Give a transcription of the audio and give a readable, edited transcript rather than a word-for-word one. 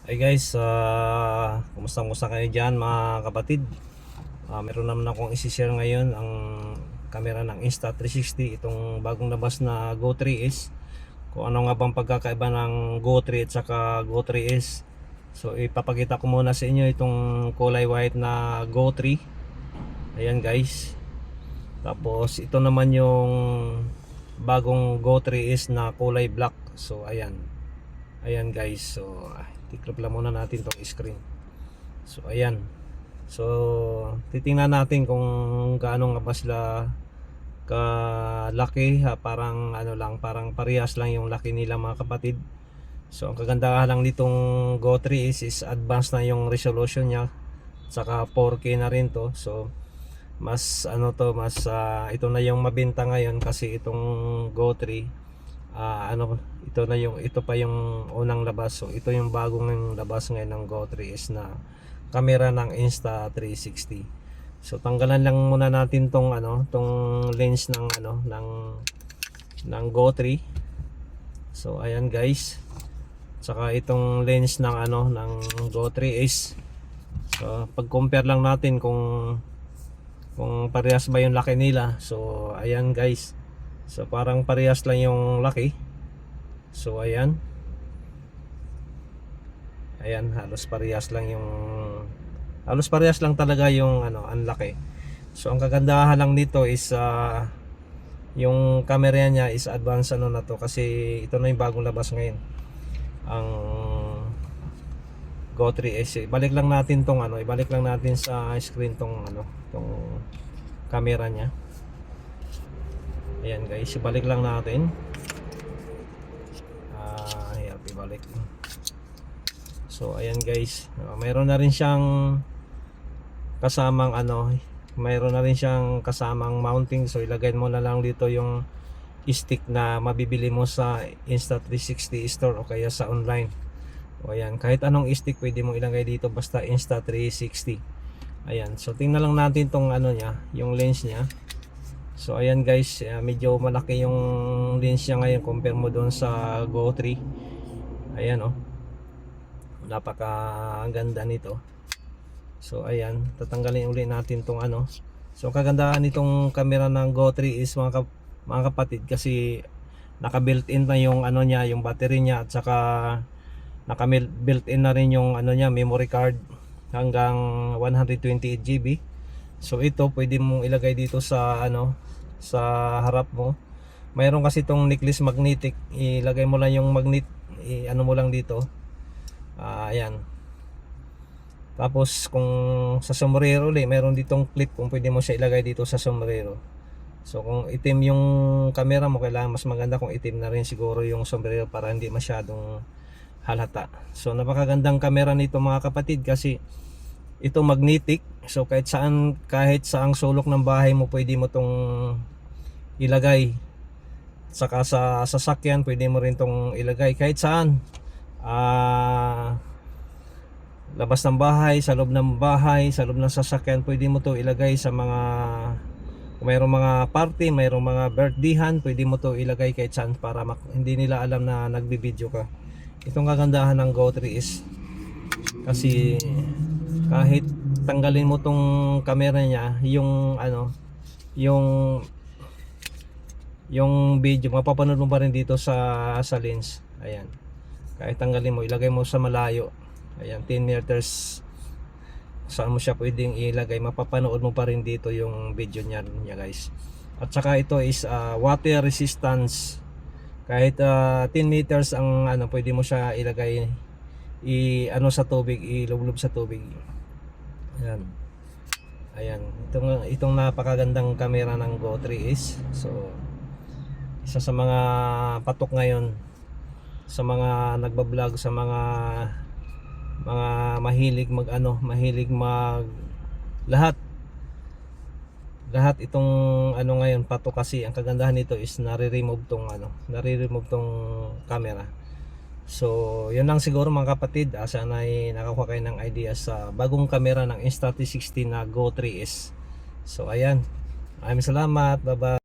Hey guys, kumusta kayo dyan mga kapatid? Meron naman akong isi-share ngayon ang camera ng Insta360, itong bagong labas na Go 3S. Kung ano nga bang pagkakaiba ng Go 3 at saka Go 3S. So ipapakita ko muna sa inyo itong kulay white na Go 3. Ayan guys. Tapos ito naman yung bagong Go 3S na kulay black. So ayan. Ayan guys. So tiklop lang muna natin tong screen. So ayan. So titingnan natin kung gaano nga ba sila kalaki ha, parang ano lang, parang parehas lang yung laki nila mga kapatid. So ang kagandahan lang nitong Go 3 is advanced na yung resolution niya, saka 4K na rin to. So mas ano to, mas ito na yung mabenta ngayon kasi itong Go 3 ito pa yung unang labas. So ito yung bagong labas ngayon ng Go 3S na camera ng Insta360. So tanggalan lang muna natin tong lens ng ng Go 3. So ayan guys. Saka itong lens ng ng Go 3S. So pag-compare lang natin kung parehas ba yung laki nila. So ayan guys. So parang parehas lang yung laki. So ayan. Ayan, halos parehas lang talaga yung ang laki. So ang kagandahan lang nito is yung camera niya is advanced na to, kasi ito na yung bagong labas ngayon. Ang Go 3S. Ibalik lang natin sa screen tong camera niya. Ayan guys, ibalik lang natin. Ibalik. So ayan guys, mayroon na rin siyang kasamang mounting. So ilagay mo na lang dito yung stick na mabibili mo sa Insta360 store o kaya sa online. O ayan, kahit anong stick pwede mo ilagay dito basta Insta360. Ayan, so tingnan lang natin tong yung lens niya. So ayan guys, medyo malaki yung lens niya ngayon compare mo doon sa Go 3. Ayan napakaganda nito. So ayan, tatanggalin ulit natin tong So kagandahan nitong camera ng Go 3 is mga kapatid, kasi naka-built-in na yung niya, yung battery niya, at saka naka-built-in na rin yung memory card hanggang 128 GB. So ito pwede mong ilagay dito sa sa harap mo. Mayroon kasi itong necklace magnetic, ilagay mo lang yung magnet, mo lang dito. Ayan. Tapos kung sa sombrero ulit, mayroon ditong clip kung pwede mo siya ilagay dito sa sombrero. So kung itim yung camera mo, kailangan mas maganda kung itim na rin siguro yung sombrero para hindi masyadong halata. So napakagandang camera nito mga kapatid, kasi ito magnetic. So kahit saang sulok ng bahay mo pwede mo tong ilagay. Saka sa sasakyan pwede mo rin tong ilagay kahit saan. Labas ng bahay, sa loob ng bahay, sa loob ng sasakyan, pwede mo to ilagay sa mga, kung mayroong mga party, mayroong mga birthdayhan, pwede mo to ilagay kahit saan para hindi nila alam na nagbibideo ka. Itong kagandahan ng Go 3 is kasi kahit tanggalin mo tong camera niya, yung video mapapanood mo pa rin dito sa lens. Ayan, kahit tanggalin mo, ilagay mo sa malayo, ayan 10 meters, saan mo siya pwedeng ilagay, mapapanood mo pa rin dito yung video niya guys. At saka ito is water resistance. Kahit 10 meters ang pwede mo siya ilagay sa tubig, ilublob sa tubig. Ayan. Ayan, itong napakagandang camera ng Go 3S. So isa sa mga patok ngayon sa mga nagba-vlog, sa mga mahilig lahat itong ngayon patok, kasi ang kagandahan nito is nare-remove tong camera. So yun lang siguro mga kapatid, sana ay nakakuha kayo ng idea sa bagong camera ng Insta360 na Go 3S. So ayan, maraming salamat, bye bye.